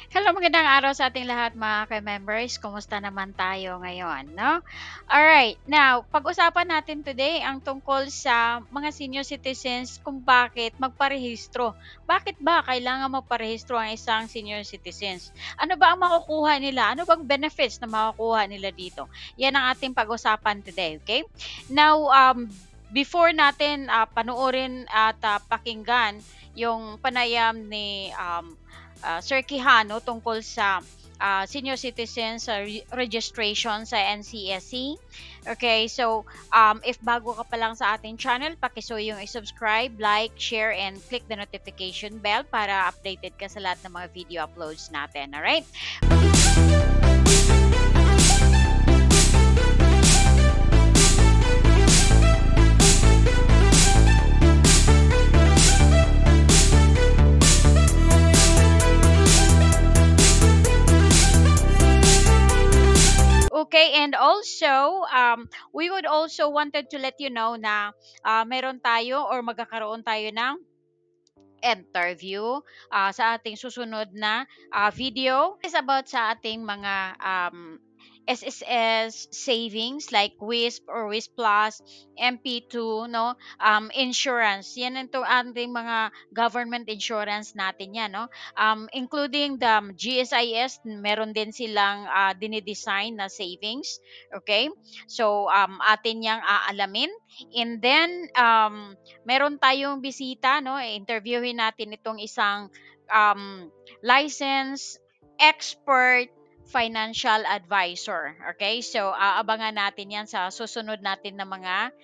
Hello, magandang araw sa ating lahat mga ka-members. Kumusta naman tayo ngayon, no? Alright, now, pag-usapan natin today ang tungkol sa mga senior citizens kung bakit magparehistro. Bakit ba kailangan magparehistro ang isang senior citizens? Ano ba ang makukuha nila? Ano bang benefits na makukuha nila dito? Yan ang ating pag-usapan today, okay? Now, before natin panoorin at pakinggan yung panayam ni Sir Quijano tungkol sa senior citizen sa registration sa NCSC. Okay, so if bago ka pa lang sa ating channel, pakisuyo yung i-subscribe, like, share, and click the notification bell para updated ka sa lahat ng mga video uploads natin. Alright? Okay, and also, we would also wanted to let you know na meron tayo or magkakaroon tayo ng interview sa ating susunod na video. Is about sa ating mga SSS savings like WISP or WISP Plus, MP2, no? Insurance. Yan ang ating mga government insurance natin yan, no? Including the GSIS, meron din silang dinidesign na savings. Okay? So, atin yang aalamin. And then, meron tayong bisita, no? Interviewin natin itong isang licensed expert financial advisor. Okay? So, aabangan natin yan sa susunod natin na mga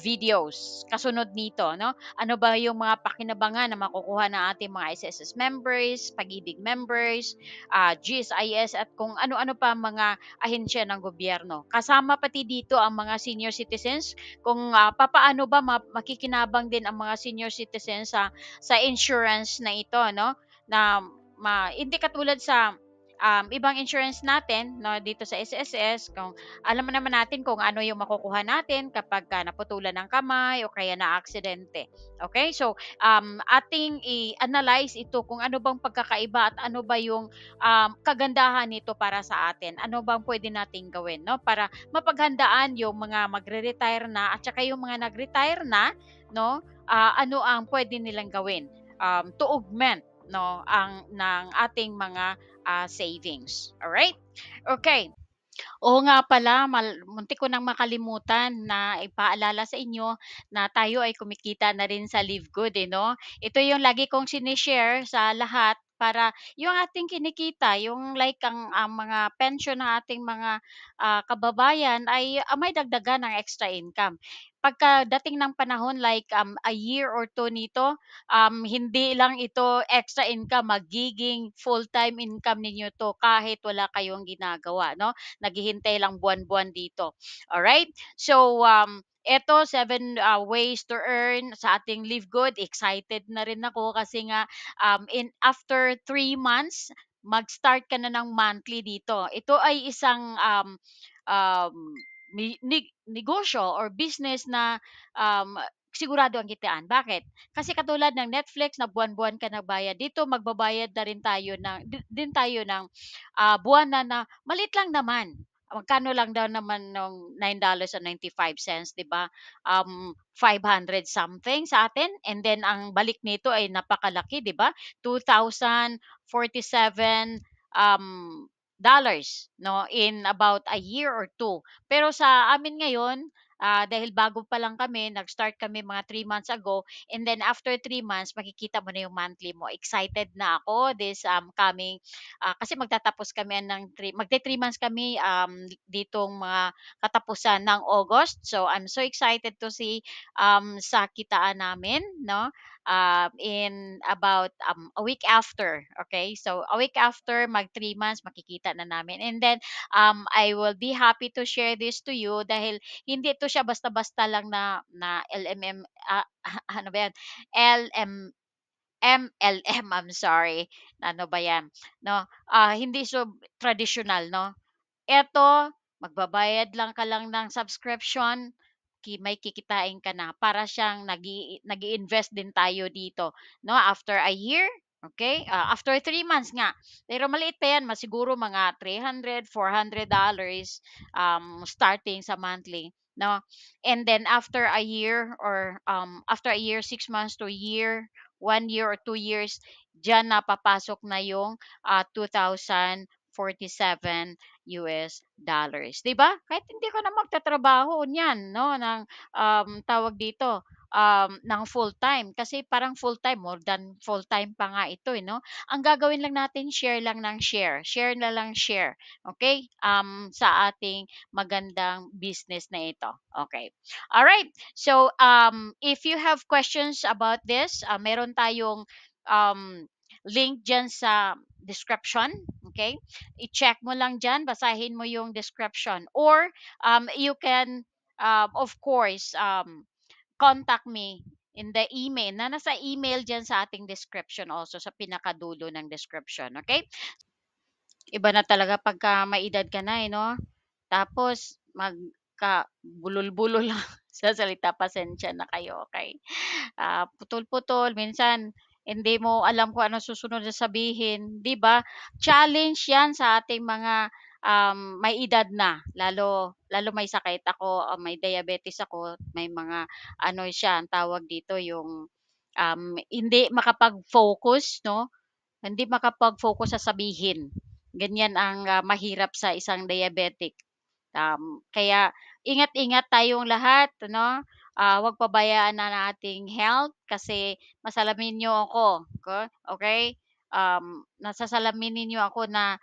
videos. Kasunod nito, no? Ano ba yung mga pakinabangan na makukuha ng ating mga SSS members, pag-ibig members, GSIS, at kung ano-ano pa mga ahensya ng gobyerno. Kasama pati dito ang mga senior citizens, kung papaano ba makikinabang din ang mga senior citizens sa insurance na ito, no? Na hindi katulad sa ibang insurance natin, no, dito sa SSS, kung alam mo naman natin kung ano yung makukuha natin kapag naputulan ng kamay o kaya na aksidente. Okay? So, ating i-analyze ito kung ano bang pagkakaiba at ano ba yung kagandahan nito para sa atin. Ano bang pwede nating gawin, no? Para mapaghandaan yung mga magre-retire na at saka yung mga nag-retire na, no? Ano ang pwede nilang gawin to augment, no, ang ng ating mga savings. All right? Okay. Oo nga pala, muntik ko nang makalimutan na ipaalala sa inyo na tayo ay kumikita na rin sa Live Good, eh, 'no? Ito yung lagi kong sinishare sa lahat para yung ating kinikita, yung like ang mga pension ng ating mga kababayan ay may dagdagan ng extra income. Pagkadating ng panahon like a year or two nito, hindi lang ito extra income, magiging full-time income ninyo 'to kahit wala kayong ginagawa, no? Naghihintay lang buwan-buwan dito. Alright? So, eto 7 ways to earn sa ating Live Good. Excited na rin ako kasi nga after 3 months, mag-start ka na ng monthly dito. Ito ay isang um, negosyo or business na sigurado ang kitaan. Bakit? Kasi katulad ng Netflix na buwan-buwan ka nagbayad, dito magbabayad na rin tayo ng din tayo ng buwan na maliit lang naman. Magkano lang daw naman nung $9.95, 'di ba? 500 something sa atin, and then ang balik nito ay napakalaki, 'di ba? 2,047 dollars, no, in about a year or two. Pero sa amin ngayon, dahil bago pa lang kami, nag-start kami mga 3 months ago, and then after 3 months, makikita mo na yung monthly mo. Excited na ako this coming, kasi magtatapos kami ng magte 3 months kami ditong mga katapusan ng August. So I'm so excited to see sa kitaan namin, no? In about a week after. Okay? So a week after, mag 3 months, makikita na namin. And then I will be happy to share this to you dahil hindi ito siya basta-basta lang na LMM, ano ba yan? LM MLM, I'm sorry. Ano ba 'yan, 'no? Hindi siya traditional, 'no? Eto, magbabayad lang ka lang ng subscription, may kikitain ka na. Para siyang nag invest din tayo dito, 'no? After a year, Okay? After 3 months nga. Pero maliit pa yan, masiguro mga $300, $400 starting sa monthly. No? And then after a year or after a year, 6 months to a year, 1 year or 2 years, diyan na papasok na yung 2,047 dollars. 'Di ba? Kahit hindi ko na magtatrabaho niyan, no, ng tawag dito, ng full-time. Kasi parang full-time, more than full-time pa nga ito, eh, no? Ang gagawin lang natin, share lang ng share. Share na lang share. Okay? Sa ating magandang business na ito. Okay. All right. So, if you have questions about this, meron tayong link dyan sa description. Okay? I-check mo lang dyan, basahin mo yung description. Or, you can, of course, contact me in the email na nasa email dyan sa ating description also sa pinakadulo ng description. Okay? Iba na talaga pagka may edad ka na, eh, 'no? Tapos bulol-bulol lang sa salita, pasensya na kayo, okay? Putol-putol, minsan hindi mo alam kung ano susunod na sabihin, 'di ba? Challenge 'yan sa ating mga, may edad na, lalo lalo may sakit ako, may diabetes ako, may mga ano siya, ang tawag dito, yung, hindi makapag-focus, 'no? Hindi makapag-focus sa sabihin. Ganyan ang, mahirap sa isang diabetic. Kaya ingat-ingat tayong lahat, ano, 'wag pabayaan ang ating health kasi masalamin niyo ako, okay? Nasasalamin niyo ako na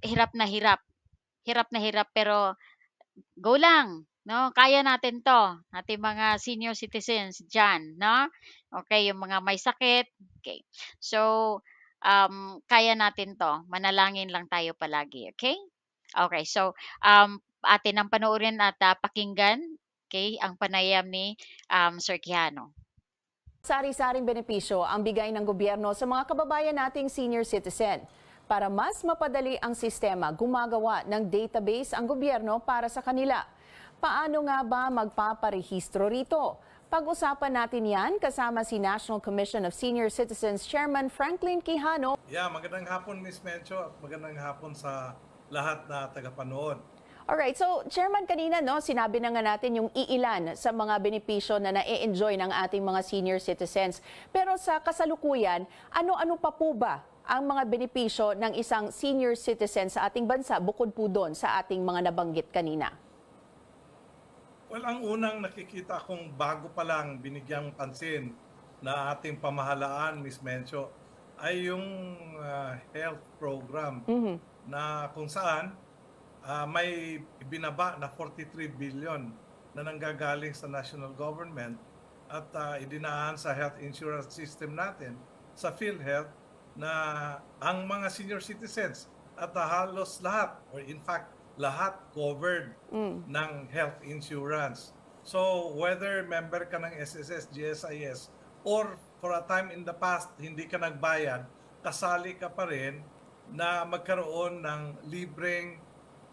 hirap na hirap pero go lang, 'no? Kaya natin 'to, ating mga senior citizens diyan, 'no? Okay, yung mga may sakit, okay. So, kaya natin 'to, manalangin lang tayo palagi, okay? Okay, so, atin ang panoorin at, pakinggan, okay, ang panayam ni, Sir Quijano. Sari-saring benepisyo ang bigay ng gobyerno sa mga kababayan nating senior citizen. Para mas mapadali ang sistema, gumagawa ng database ang gobyerno para sa kanila. Paano nga ba magpaparehistro rito? Pag-usapan natin yan kasama si National Commission of Senior Citizens Chairman Franklin Quijano. Yeah, magandang hapon Miss Mencho at magandang hapon sa lahat na tagapanood. Alright, so Chairman, kanina sinabi na nga natin yung iilan sa mga benepisyo na na-enjoy ng ating mga senior citizens. Pero sa kasalukuyan, ano-ano pa po ba ang mga benepisyo ng isang senior citizen sa ating bansa bukod po doon sa ating mga nabanggit kanina? Well, ang unang nakikita kong bago pa lang binigyang pansin na ating pamahalaan, Miss Mencho, ay yung health program na kung saan may ibinaba na 43 billion na nanggagaling sa national government at idinaan sa health insurance system natin, sa PhilHealth, na ang mga senior citizens at halos lahat, or in fact, lahat covered ng health insurance. So, whether member ka ng SSS, GSIS, or for a time in the past, hindi ka nagbayad, kasali ka pa rin na magkaroon ng libreng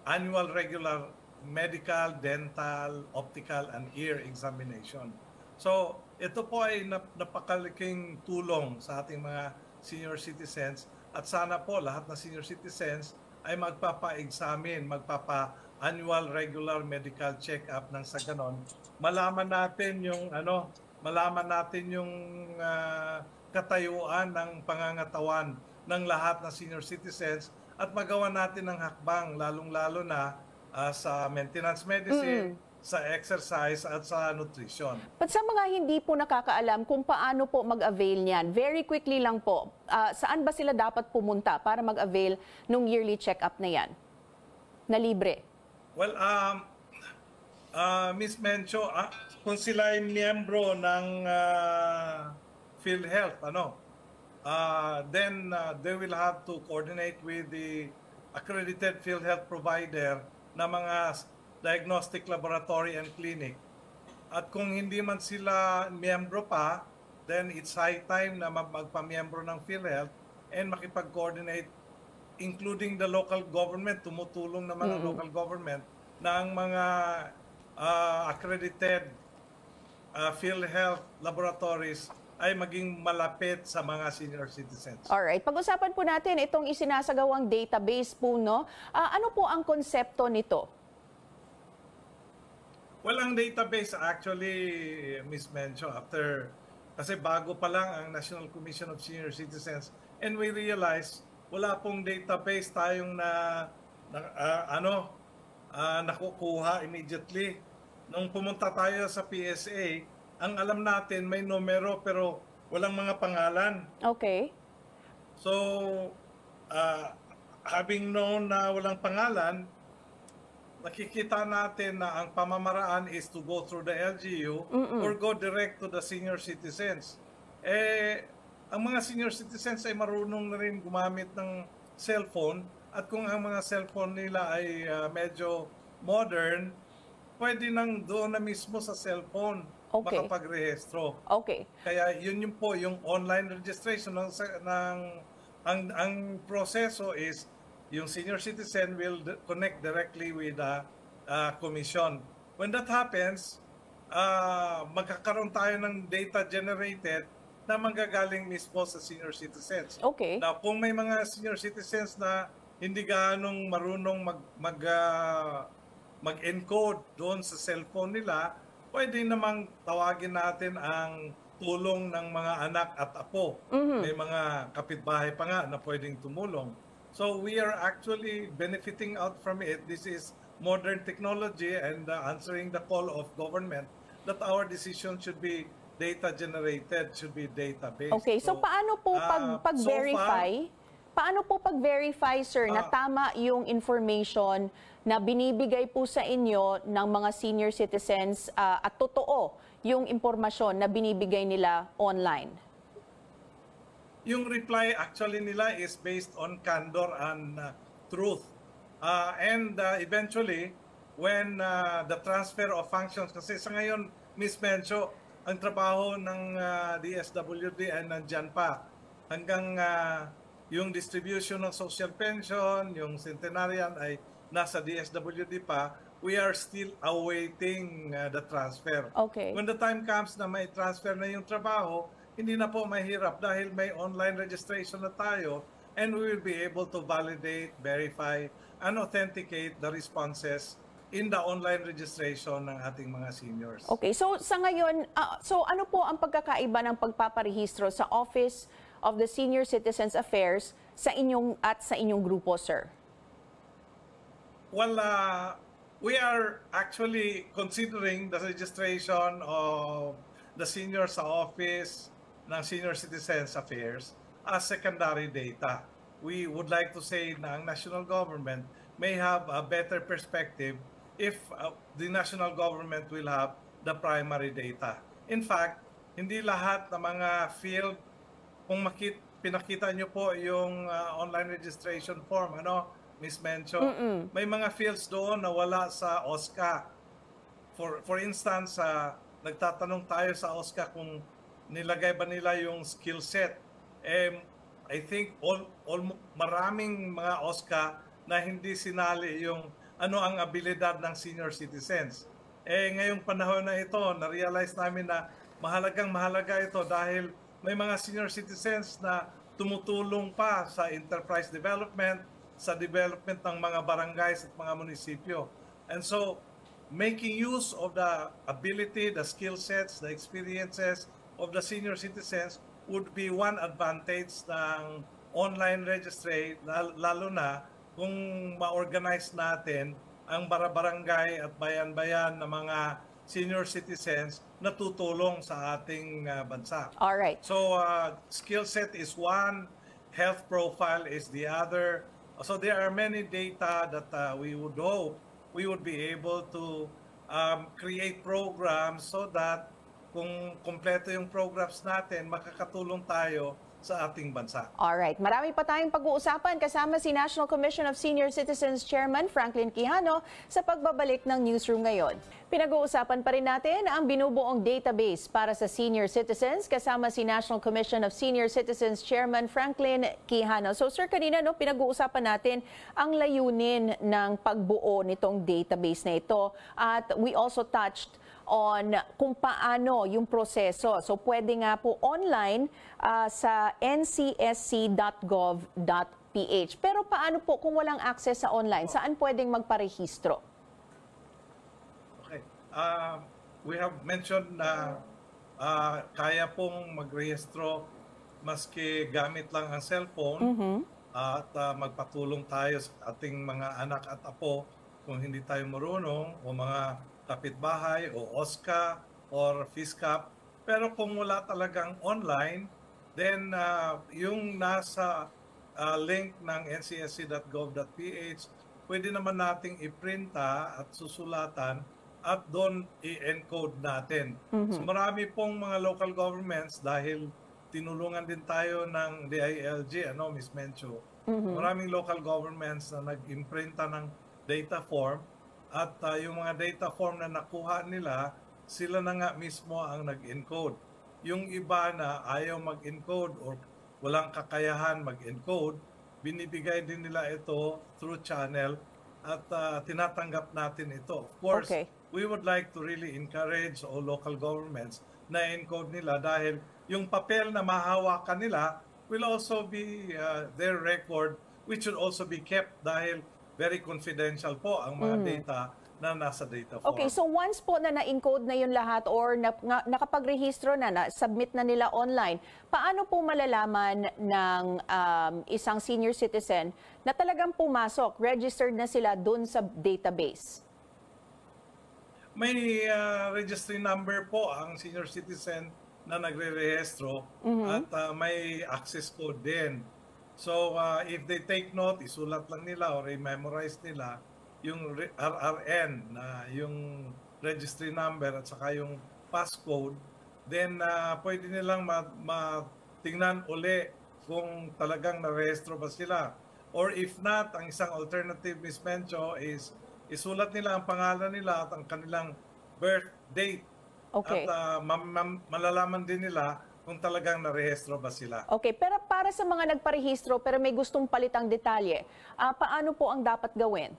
annual regular medical, dental, optical, and ear examination. So, ito po ay napakalaking tulong sa ating mga senior citizens at sana po lahat ng senior citizens ay magpapa-examine, magpapa-annual regular medical check-up nang sa ganon malaman natin yung katayuan ng pangangatawan ng lahat ng senior citizens at magawa natin ng hakbang lalong-lalo na sa maintenance medicine, sa exercise at sa nutrition. But sa mga hindi po nakakaalam kung paano po mag-avail niyan, very quickly lang po, saan ba sila dapat pumunta para mag-avail nung yearly check-up na yan? Na libre? Well, Miss Mencho, kung sila ay miyembro ng PhilHealth, then they will have to coordinate with the accredited PhilHealth provider na mga diagnostic laboratory and clinic. At kung hindi man sila miyembro pa, then it's high time na magpamiyembro ng PhilHealth and makipag-coordinate, including the local government, tumutulong naman ang local government ng mga accredited PhilHealth laboratories ay maging malapit sa mga senior citizens. Alright, pag-usapan po natin itong isinasagawang database po, no? Ano po ang konsepto nito? Well, ang database actually, Ms. Mencho, kasi bago pa lang ang National Commission of Senior Citizens, and we realized wala pong database tayong nakukuha immediately. Nung pumunta tayo sa PSA, ang alam natin may numero pero walang mga pangalan. Okay. So, having known na walang pangalan, nakikita natin na ang pamamaraan is to go through the LGU or go direct to the senior citizens. Ang mga senior citizens ay marunong na rin gumamit ng cellphone, at kung ang mga cellphone nila ay medyo modern, pwede nang doon na mismo sa cellphone makapagrehistro. Okay. Kaya yun po yung online registration ang proseso is yung senior citizen will connect directly with the commission. When that happens, magkakaroon tayo ng data generated na manggagaling mismo sa senior citizens. Okay. Now, kung may mga senior citizens na hindi gaanong marunong mag-encode doon sa cellphone nila, pwede namang tawagin natin ang tulong ng mga anak at apo. May mga kapitbahay pa nga na pwedeng tumulong. So we are actually benefiting out from it. This is modern technology and answering the call of government that our decision should be data generated, should be data-based. Okay, so paano po pag-verify? Paano po pag-verify, sir, na tama yung information na binibigay po sa inyo ng mga senior citizens at totoo yung impormasyon na binibigay nila online? Yung reply actually nila is based on candor and truth. Eventually, when the transfer of functions, kasi sa ngayon, Ms. Mencho, ang trabaho ng DSWD ay nandyan pa. Hanggang yung distribution ng social pension, yung centenarian ay nasa DSWD pa, we are still awaiting the transfer. Okay. When the time comes na may transfer na yung trabaho, hindi na po mahirap dahil may online registration na tayo, and we will be able to validate, verify, and authenticate the responses in the online registration ng ating mga seniors. Okay, so sa ngayon, so ano po ang pagkakaiba ng pagpaparehistro sa Office of the Senior Citizens Affairs sa inyong grupo, sir? Well, we are actually considering the registration of the senior sa Office ng Senior Citizens Affairs as secondary data. We would like to say na ang national government may have a better perspective if the national government will have the primary data. In fact, hindi lahat ng mga field, kung pinakita nyo po yung online registration form, Ms. Mencho, may mga fields doon na wala sa OSCA. For instance, nagtatanong tayo sa OSCA kung nilagay ba nila yung skill set. I think maraming mga OSCA na hindi sinali yung ano ang abilidad ng senior citizens. Ngayong panahon na ito, na-realize namin na mahalaga ito dahil may mga senior citizens na tumutulong pa sa enterprise development, sa development ng mga barangays at mga munisipyo. And so, making use of the ability, the skill sets, the experiences of the senior citizens would be one advantage ng online registry, lalo na kung ma-organize natin ang barangay at bayan-bayan ng mga senior citizens na tutulong sa ating bansa. All right. So, skill set is one, health profile is the other. So, there are many data that we would hope we would be able to create programs so that kung kompleto yung programs natin, makakatulong tayo sa ating bansa. Alright, marami pa tayong pag-uusapan kasama si National Commission of Senior Citizens Chairman Franklin Quijano sa pagbabalik ng newsroom ngayon. Pinag-uusapan pa rin natin ang binubuong database para sa senior citizens kasama si National Commission of Senior Citizens Chairman Franklin Quijano. So sir, kanina pinag-uusapan natin ang layunin ng pagbuo nitong database na ito, at we also touched on kung paano yung proseso. So pwede nga po online sa ncsc.gov.ph. Pero paano po kung walang access sa online? Saan pwedeng magparehistro? Okay. We have mentioned na kaya pong magrehistro maski gamit lang ang cellphone at magpatulong tayo sa ating mga anak at apo kung hindi tayo marunong o mga kapitbahay o OSCA or FISCAP. Pero kung wala talagang online, then yung nasa link ng ncsc.gov.ph, pwede naman nating iprinta at susulatan at doon i-encode natin. So marami pong mga local governments dahil tinulungan din tayo ng DILG, Miss Mencho. Maraming local governments na nag-imprinta ng data form at yung mga data form na nakuha nila, sila na nga mismo ang nag-encode. Yung iba na ayaw mag-encode or walang kakayahan mag-encode, binibigay din nila ito through channel at tinatanggap natin ito. Of course, we would like to really encourage all local governments na encode nila dahil yung papel na mahawakan nila will also be their record, which should also be kept dahil very confidential po ang mga data na nasa data form. Okay, so once po na na-encode na yun lahat or nakapag-rehistro na, submit na nila online, paano po malalaman ng isang senior citizen na talagang pumasok, registered na sila dun sa database? May registry number po ang senior citizen na nagre-rehistro at may access code din. So if they take note, isulat lang nila or i-memorize nila yung RRN na yung registry number at saka yung passcode, then pwede nilang matingnan uli kung talagang narehistro ba sila. Or if not, ang isang alternative, Ms. Mencho, is isulat nila ang pangalan nila at ang kanilang birth date. Okay. At malalaman din nila kung talagang narehistro ba sila. Okay, pero para sa mga nagparehistro pero may gustong palitang detalye, paano po ang dapat gawin?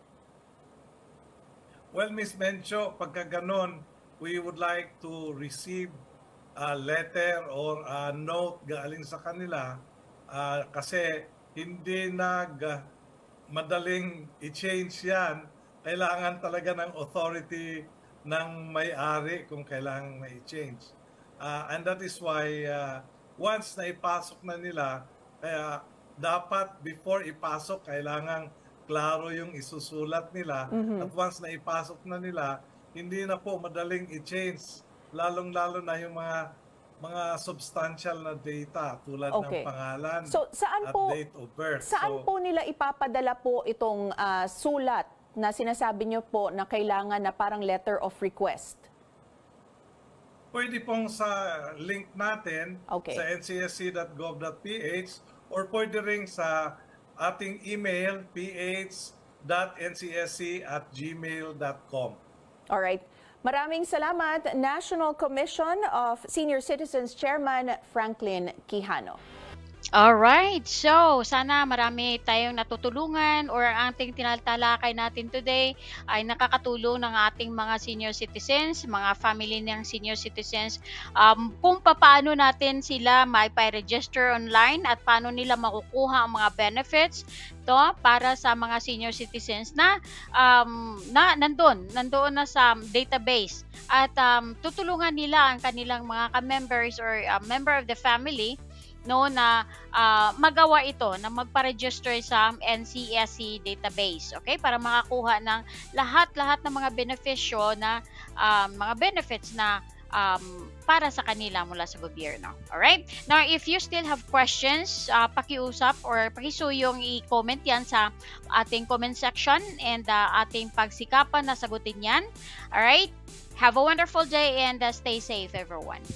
Well, Ms. Mencho, pagka ganon, we would like to receive a letter or a note galing sa kanila kasi hindi madaling i-change yan. Kailangan talaga ng authority ng may-ari kung kailangan may change. And that is why once na ipasok na nila, dapat before ipasok, kailangan klaro yung isusulat nila. At once na ipasok na nila, hindi na po madaling i-change. Lalong-lalo na yung mga substantial na data tulad ng pangalan at date of birth. Saan po nila ipapadala po itong sulat na sinasabi niyo po na kailangan na parang letter of request? Pwede pong sa link natin sa ncsc.gov.ph or pwede rin sa ating email ph.ncsc@gmail.com. Alright. Maraming salamat, National Commission of Senior Citizens Chairman Franklin Quijano. Alright, so sana marami tayong natutulungan or ang ating tinatalakay natin today ay nakakatulong ng ating mga senior citizens, mga family ng senior citizens, kung paano natin sila maipa-register online at paano nila makukuha ang mga benefits para sa mga senior citizens na nandoon na sa database at tutulungan nila ang kanilang mga ka-members or member of the family na magawa ito, na magpa-register sa NCSC database, okay? Para makakuha ng lahat-lahat ng mga benepisyo na mga benefits na para sa kanila mula sa gobyerno. Alright? Now, if you still have questions, pakiusap or pakisuyong i-comment yan sa ating comment section and ating pagsikapan na sagutin yan. Alright? Have a wonderful day and stay safe, everyone.